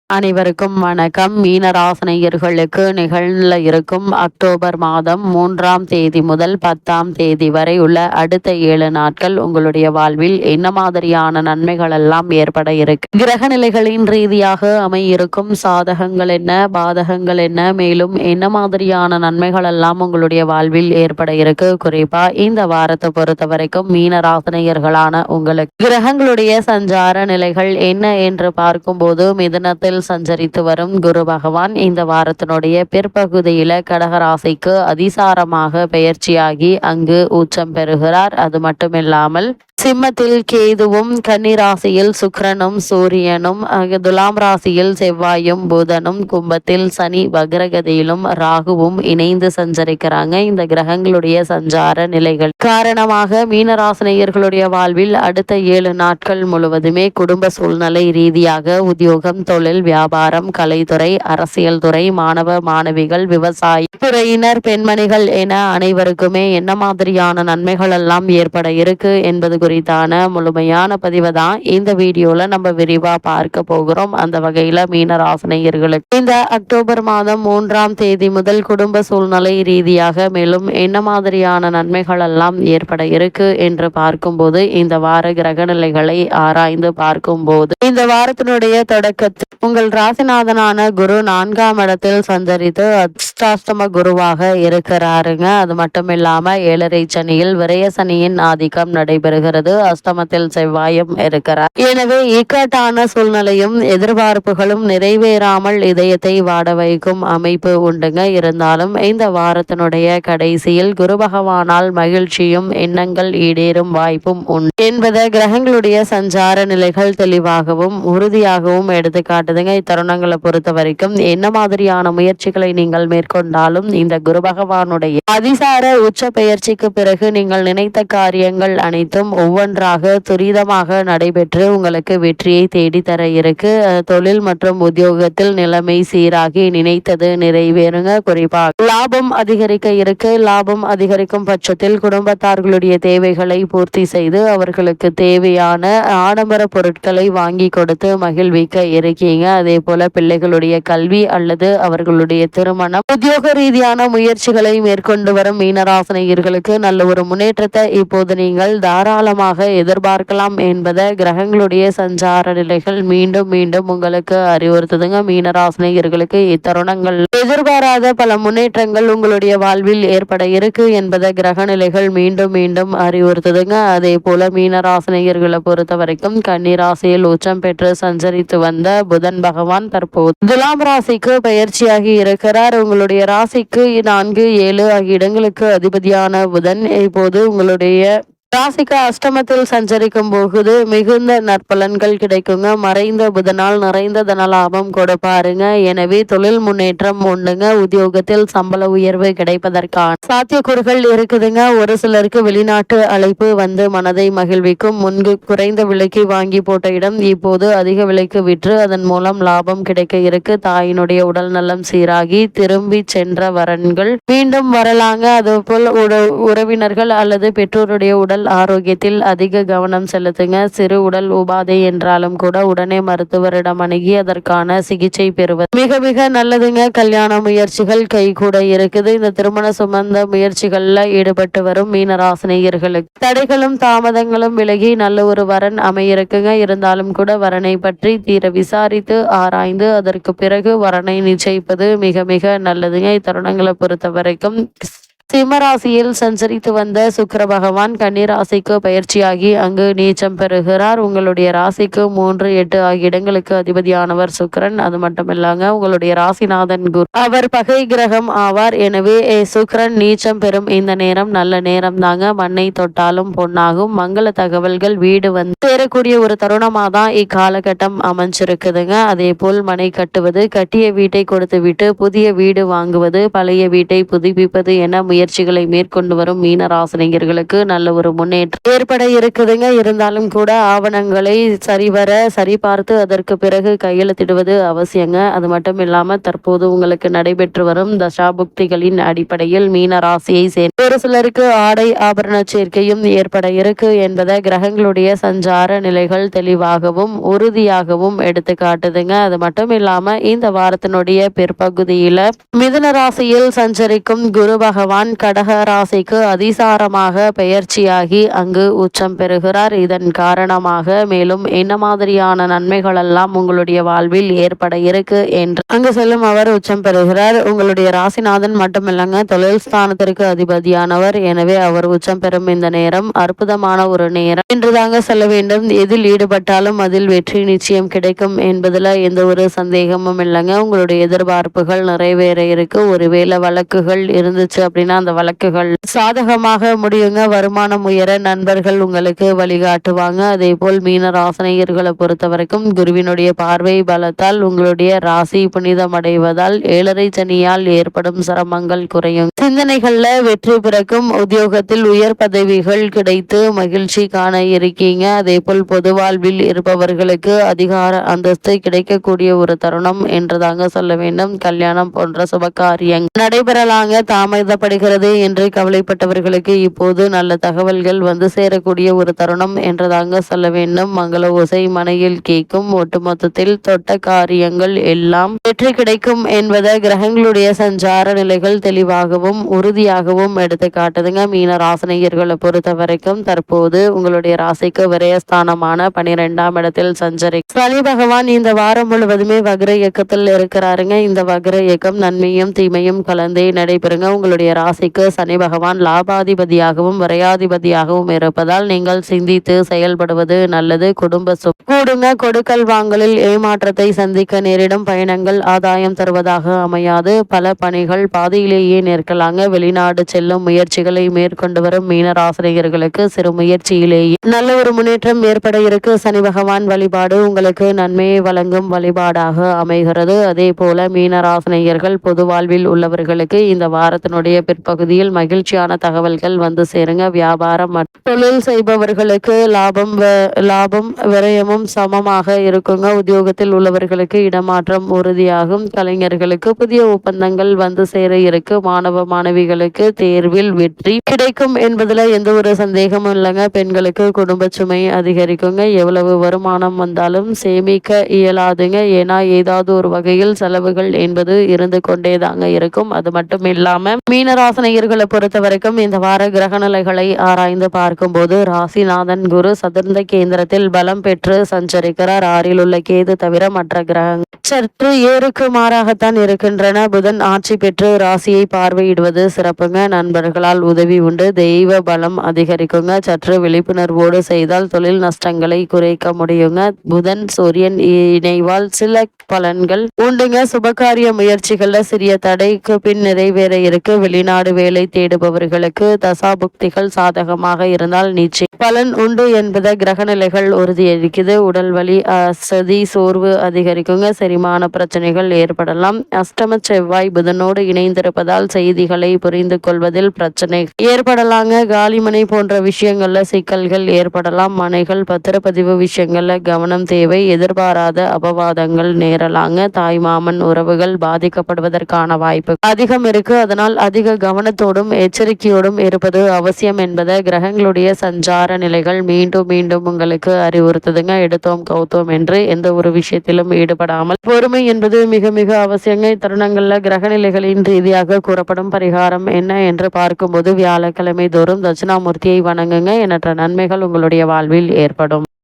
அனைவருக்கும் வணக்கம். மீனராசினியர்களுக்கு நிகழ இருக்கும் அக்டோபர் மாதம் 3ஆம் தேதி முதல் 10ஆம் தேதி வரை உள்ள அடுத்த 7 நாட்கள் உங்களுடைய வாழ்வில் என்ன மாதிரியான நன்மைகள் எல்லாம் ஏற்பட இருக்கு, கிரக நிலைகளின் ரீதியாக அமையிருக்கும் சாதகங்கள் என்ன, பாதகங்கள் என்ன, மேலும் என்ன மாதிரியான நன்மைகள் எல்லாம் உங்களுடைய வாழ்வில் ஏற்பட இருக்கு. குறிப்பா இந்த வாரத்தை பொறுத்த வரைக்கும் மீனராசினியர்களான உங்களுக்கு கிரகங்களுடைய சஞ்சார நிலைகள் என்ன என்று பார்க்கும்போது, மிதுனத்தில் சஞ்சரித்து வரும் குரு பகவான் இந்த வாரத்தினுடைய பிற்பகுதியில கடகராசிக்கு அதிசாரமாக பெயர்ச்சியாகி அங்கு உச்சம் பெறுகிறார். அது மட்டுமில்லாமல் சிம்மத்தில் கேதுவும், கன்னிராசியில் சுக்கிரனும் சூரியனும், துலாம் ராசியில் செவ்வாயும் புதனும், கும்பத்தில் சனி வக்ரகதியிலும் ராகுவும் இணைந்து சஞ்சரிக்கிறாங்க. இந்த கிரகங்களுடைய சஞ்சார நிலைகள் காரணமாக மீனராசினியர்களுடைய வாழ்வில் அடுத்த 7 நாட்கள் முழுவதுமே குடும்ப சூழ்நிலை ரீதியாக உத்தியோகம், தொழில், வியாபாரம், கலைத்துறை, அரசியல் துறை, மாணவ மாணவிகள், விவசாய துறையினர், பெண்மணிகள் என அனைவருக்குமே என்ன மாதிரியான நன்மைகள் எல்லாம் ஏற்பட இருக்கு என்பது குறித்தான முழுமையான பதிவை தான் இந்த வீடியோல நம்ம விரிவா பார்க்க போகிறோம். அந்த வகையில மீனராசினியர்களுக்கு இந்த அக்டோபர் மாதம் 3ஆம் தேதி முதல் குடும்ப சூழ்நிலை ரீதியாக மேலும் என்ன மாதிரியான நன்மைகள் எல்லாம் ஏற்பட இருக்கு என்று பார்க்கும்போது, இந்த வார கிரக நிலைகளை ஆராய்ந்து பார்க்கும்போது இந்த வாரத்தினுடைய தொடக்கத்தில் உங்கள் ராசிநாதனான குரு 4ஆம் இடத்தில் சஞ்சரித்து அஷ்டாஷ்டம குருவாக இருக்கிறாருங்க. அது மட்டும் இல்லாம 7.5 சனியில் விரய சனியின் ஆதிக்கம் நடைபெறுகிறது. அஷ்டமத்தில் செவ்வாயும் இருக்கிறார். எனவே இக்கட்டான சூழ்நிலையும் எதிர்பார்ப்புகளும் நிறைவேறாமல் இதயத்தை வாட வைக்கும் அமைப்பு உண்டுங்க. இருந்தாலும் இந்த வாரத்தினுடைய கடைசியில் குரு பகவானால் மகிழ்ச்சியும் எண்ணங்கள் ஈடேறும் வாய்ப்பும் உண்டு என்பதை கிரகங்களுடைய சஞ்சார நிலைகள் தெளிவாகவும் உறுதியாகவும் எடுத்துக்காட்டுதுங்க. இத்தருணங்களை பொறுத்த வரைக்கும் என்ன மாதிரியான முயற்சிகளை நீங்கள் மேற்கொண்டாலும் இந்த குரு பகவானுடைய அதிசார உச்ச பெயர்ச்சிக்கு பிறகு நீங்கள் நினைத்த காரியங்கள் அனைத்தும் ஒவ்வொன்றாக துரிதமாக நடைபெற்று உங்களுக்கு வெற்றியை தேடித்தர இருக்கு. தொழில் மற்றும் உத்தியோகத்தில் நிலைமை சீராகி நினைத்தது நிறைவேறுங்க. குறிப்பாக லாபம் அதிகரிக்க இருக்கு. லாபம் அதிகரிக்கும் பட்சத்தில் குடும்பத்தார்களுடைய தேவைகளை பூர்த்தி செய்து அவர்களுக்கு தேவையான ஆடம்பர பொருட்களை வாங்கி கொடுத்து மகிழ்விக்க இருக்கீங்க. அதே போல பிள்ளைகளுடைய கல்வி அல்லது அவர்களுடைய திருமணம், உத்தியோக ரீதியான முயற்சிகளை மேற்கொண்டு வரும் மீனராசினியர்களுக்கு நல்ல ஒரு முன்னேற்றத்தை இப்போது நீங்கள் தாராளமாக எதிர்பார்க்கலாம் என்பதை கிரகங்களுடைய சஞ்சார நிலைகள் மீண்டும் மீண்டும் உங்களுக்கு அறிவுறுத்துதுங்க. மீனராசினியர்களுக்கு இத்தருணங்கள் எதிர்பாராத பல முன்னேற்றங்கள் உங்களுடைய வாழ்வில் ஏற்பட இருக்கு என்பதை கிரக நிலைகள் மீண்டும் மீண்டும் அறிவுறுத்துதுங்க. அதே போல மீனராசினியர்களை பொறுத்த வரைக்கும் கன்னிராசியில் உச்சம் பெற்று சஞ்சரித்து வந்த புதன் பகவான் தற்போது துலாம் ராசிக்கு பயிற்சியாகி இருக்கிறார். உங்களுடைய ராசிக்கு 4, 7 ஆகிய இடங்களுக்கு அதிபதியான புதன் இப்போது உங்களுடைய ராசிக்கு அஷ்டமத்தில் சஞ்சரிக்கும் போகுது மிகுந்த நற்பலன்கள் கிடைக்குங்க. மறைந்த புதனால் நிறைந்த தனலாபம் கொடுப்பாருங்க. எனவே தொழில் முன்னேற்றம் உண்டுங்க. உத்தியோகத்தில் சம்பள உயர்வு கிடைப்பதற்கான சாத்தியக்கூறுகள் இருக்குதுங்க. ஒரு சிலருக்கு வெளிநாட்டு அழைப்பு வந்து மனதை மகிழ்விக்கும். முன்பு குறைந்த விலைக்கு வாங்கி போட்ட இடம் இப்போது அதிக விலைக்கு விற்று அதன் மூலம் லாபம் கிடைக்க இருக்கு. தாயினுடைய உடல் நலம் சீராகி திரும்பி சென்ற வரன்கள் மீண்டும் வரலாங்க. அதுபோல் உறவினர்கள் அல்லது பெற்றோருடைய உடல் ஆரோக்கியத்தில் அதிக கவனம் செலுத்துங்க. சிறு உடல் உபாதை என்றாலும் கூட உடனே மருத்துவரிடம் அணுகி அதற்கான சிகிச்சை பெறுவது மிக மிக நல்லதுங்க. கல்யாண முயற்சிகள் கை கூட இருக்குது. இந்த திருமண சுமந்த முயற்சிகள்ல ஈடுபட்டு வரும் மீனராசினியர்களுக்கு தடைகளும் தாமதங்களும் விலகி நல்ல ஒரு வரன் அமையிருக்குங்க. இருந்தாலும் கூட வரனை பற்றி தீர விசாரித்து ஆராய்ந்து அதற்கு பிறகு வரனை நிச்சயிப்பது மிக மிக நல்லதுங்க. இத்தருணங்களை பொறுத்த வரைக்கும் சிம்மராசியில் சஞ்சரித்து வந்த சுக்கிர பகவான் கன்னிராசிக்கு பயிற்சியாகி அங்கு நீச்சம் பெறுகிறார். உங்களுடைய ராசிக்கு 3, 8 ஆகிய இடங்களுக்கு அதிபதியானவர் சுக்கிரன். அது மட்டுமில்லாங்க உங்களுடைய ராசிநாதன் குரு அவர் பகை கிரகம் ஆவார். எனவே சுக்கிரன் நீச்சம் பெறும் இந்த நேரம் நல்ல நேரம் தாங்க. மண்ணை தொட்டாலும் பொன்னாகும். மங்கள தகவல்கள் வீடு வந்து சேரக்கூடிய ஒரு தருணமாக தான் இக்காலகட்டம் அமைஞ்சிருக்குதுங்க. அதே போல் மனை கட்டுவது, கட்டிய வீட்டை கொடுத்து விட்டு புதிய வீடு வாங்குவது, பழைய வீட்டை புதுப்பிப்பது என முயற்சிகளை மேற்கொண்டு வரும் மீனராசினியர்களுக்கு நல்ல ஒரு முன்னேற்றம் ஏற்பட இருக்குதுங்க. இருந்தாலும் கூட ஆவணங்களை சரி பார்த்து அதற்கு பிறகு கையெழுத்திடுவது அவசியங்க. அது மட்டும் இல்லாம தற்போது உங்களுக்கு நடைபெற்று வரும் தசாபுக்திகளின் அடிப்படையில் மீன ராசியை சேர்ந்த ஒரு சிலருக்கு ஆடை ஆபரண சேர்க்கையும் ஏற்பட இருக்கு என்பதை கிரகங்களுடைய சஞ்சார நிலைகள் தெளிவாகவும் உறுதியாகவும் எடுத்து காட்டுதுங்க. அது மட்டும் இல்லாம இந்த வாரத்தினுடைய பிற்பகுதியில மிதுன ராசியில் சஞ்சரிக்கும் குரு பகவான் கடக ராசிக்கு அதிசாரமாக பெயர்ச்சியாகி அங்கு உச்சம் பெறுகிறார். இதன் காரணமாக மேலும் என்ன மாதிரியான நன்மைகள் எல்லாம் உங்களுடைய வாழ்வில் ஏற்பட இருக்கு என்று அங்கு செல்லும் அவர் உச்சம் பெறுகிறார். உங்களுடைய ராசிநாதன் மட்டுமில்லங்க, தொழில் ஸ்தானத்திற்கு அதிபதியானவர். எனவே அவர் உச்சம் பெறும் இந்த நேரம் அற்புதமான ஒரு நேரம் என்றுதாங்க சொல்ல வேண்டும். எதில் ஈடுபட்டாலும் அதில் வெற்றி நிச்சயம் கிடைக்கும் என்பதுல எந்த ஒரு சந்தேகமும் இல்லைங்க. உங்களுடைய எதிர்பார்ப்புகள் நிறைவேற இருக்கு. ஒருவேளை வழக்குகள் இருந்துச்சு அப்படின்னா அந்த வழக்குகள் சாதகமாக முடியுங்க. வருமானம் உயர நண்பர்கள் உங்களுக்கு வழிகாட்டுவாங்க. அதே போல் மீன ராசினியர்களை பொறுத்த வரைக்கும் குருவினுடைய பார்வை பலத்தால் உங்களுடைய ராசி புனிதமடைவதால் 7.5 சனியால் ஏற்படும் சிரமங்கள் குறையும். சிந்தனைகள்ல வெற்றி பிறக்கும். உத்தியோகத்தில் உயர் பதவிகள் கிடைத்து மகிழ்ச்சி காண இருக்கீங்க. அதே போல் பொது வாழ்வில் இருப்பவர்களுக்கு அதிகார அந்தஸ்து கிடைக்கக்கூடிய ஒரு தருணம் என்றுதாங்க சொல்ல வேண்டும். கல்யாணம் போன்ற சுபகாரியங்கள் நடைபெறலாங்க. தாமதப்படுகிறது என்று கவலைப்பட்டவர்களுக்கு இப்போது நல்ல தகவல்கள் வந்து சேரக்கூடிய ஒரு தருணம் என்றுதாங்க சொல்ல வேண்டும். மங்கள ஓசை மனையில் கேட்கும். ஒட்டுமொத்தத்தில் தொட்ட காரியங்கள் எல்லாம் வெற்றி கிடைக்கும் என்பதை கிரகங்களுடைய சஞ்சார நிலைகள் தெளிவாகவும் உறுதியாகவும் எடுத்து காட்டுதுங்க. மீன ராசினியர்களை பொறுத்த வரைக்கும் தற்போது உங்களுடைய ராசிக்கு விரயஸ்தானமான 12ஆம் இடத்தில் சஞ்சரி சனி பகவான் இந்த வாரம் முழுவதுமே வக்ர இயக்கத்தில் இருக்கிறாருங்க. இந்த வக்ர இயக்கம் நன்மையும் தீமையும் கலந்தே நடைபெறுங்க. உங்களுடைய ராசிக்கு சனி பகவான் லாபாதிபதியாகவும் விரையாதிபதியாகவும் இருப்பதால் நீங்கள் சிந்தித்து செயல்படுவது நல்லது. குடும்ப கூடுங்க. கொடுக்கல் வாங்கலில் ஏமாற்றத்தை சந்திக்க நேரிடும். பயணங்கள் ஆதாயம் தருவதாக அமையாது. பல பணிகள் பாதியிலேயே நிற்கலாங்க. வெளிநாடு செல்லும் முயற்சிகளை மேற்கொண்டு வரும் மீனராசினியர்களுக்கு சிறு முயற்சியிலேயே நல்ல ஒரு முன்னேற்றம் ஏற்பட இருக்கு. சனி பகவான் வழிபாடு உங்களுக்கு நன்மையை வழங்கும் வழிபாடாக அமைகிறது. அதே போல மீனராசினியர்கள் பொது வாழ்வில் உள்ளவர்களுக்கு இந்த வாரத்தினுடைய பிற்பகுதியில் மகிழ்ச்சியான தகவல்கள் வந்து சேருங்க. வியாபாரம் மற்றும் தொழில் செய்பவர்களுக்கு லாபம் விரயமும் சமமாக இருக்குங்க. உத்தியோகத்தில் உள்ளவர்களுக்கு இடமாற்றம் உறுதியாகும். கலைஞர்களுக்கு புதிய ஒப்பந்தங்கள் வந்து சேர இருக்கு. மாணவ மாணவிகளுக்கு தேர்வில் வெற்றி கிடைக்கும் என்பதுல எந்த ஒரு சந்தேகமும் இல்லைங்க. பெண்களுக்கு குடும்ப சுமை அதிகரிக்குங்க. எவ்வளவு வருமானம் வந்தாலும் சேமிக்க இயலாதுங்க. ஏன்னா ஏதாவது ஒரு வகையில் செலவுகள் என்பது இருந்து கொண்டேதாங்க இருக்கும். அது மட்டும் இல்லாம மீனராசினியர்களை பொறுத்த வரைக்கும் இந்த வார கிரக நிலைகளை ஆராய்ந்து பார்க்கும்போது ராசிநாதன் குரு சதுர்ந்த கேந்திரத்தில் பலம் பெற்று சஞ்சரிக்கிறார். 6ல் உள்ள கேது தவிர மற்ற கிரகங்கள் சற்று ஏருக்கு மாறாகத்தான் இருக்கின்றன. புதன் ஆட்சி பெற்று ராசியை பார்வையிடுவது சிறப்புங்க. நண்பர்களால் உதவி உண்டு. தெய்வ பலம் அதிகரிக்குங்க. சற்று விழிப்புணர்வோடு செய்தால் தொழில் நஷ்டங்களை குறைக்க முடியுங்க. புதன் சூரியன் இணைவால் சில பலன்கள் உண்டுங்க. சுபகாரிய முயற்சிகள்ல சிறிய தடைக்கு பின் நிறைவேற இருக்கு. வெளிநாடு வேலை தேடுபவர்களுக்கு தசாபுக்திகள் சாதகமாக இருந்தால் நிச்சயம் பலன் உண்டு என்பதை கிரக நிலைகள் உறுதியளிக்குது. உடல் வலி அசதி சோர்வு அதிகரிக்குங்க. செரிமான பிரச்சனைகள் ஏற்படலாம். அஷ்டம செவ்வாய் புதனோடு இணைந்திருப்பதால் செய்திகளை புரிந்து கொள்வதில் பிரச்சனை ஏற்படலாங்க. காலிமனை போன்ற விஷயங்கள்ல சிக்கல்கள் ஏற்படலாம். மனைகள் பத்திரப்பதிவு விஷயங்கள்ல கவனம் தேவை. எதிர்பாராத அபவாதங்கள் நேரலாங்க. தாய் மாமன் உறவுகள் பாதிக்கப்படுவதற்கான வாய்ப்பு அதிகம் இருக்கு. அதனால் அதிக கவனத்தோடும் எச்சரிக்கையோடும் இருப்பது அவசியம் என்பதை கிரகங்களுடைய சஞ்சார நிலைகள் மீண்டும் மீண்டும் உங்களுக்கு அறிவுறுத்துதுங்க. எடுத்தோம் கௌத்தோம் என்று எந்த ஒரு விஷயத்திலும் ஈடுபடாமல் பொறுமை என்பது மிக மிக அவசியங்க. இத்தருணங்கள்ல கிரக நிலைகளின் ரீதியாக கூறப்படும் பரிகாரம் என்ன என்று பார்க்கும்போது வியாழக்கிழமை தோறும் தட்சிணாமூர்த்தியை வணங்குங்க. எண்ணற்ற நன்மைகள் உங்களுடைய வாழ்வில் ஏற்படும்.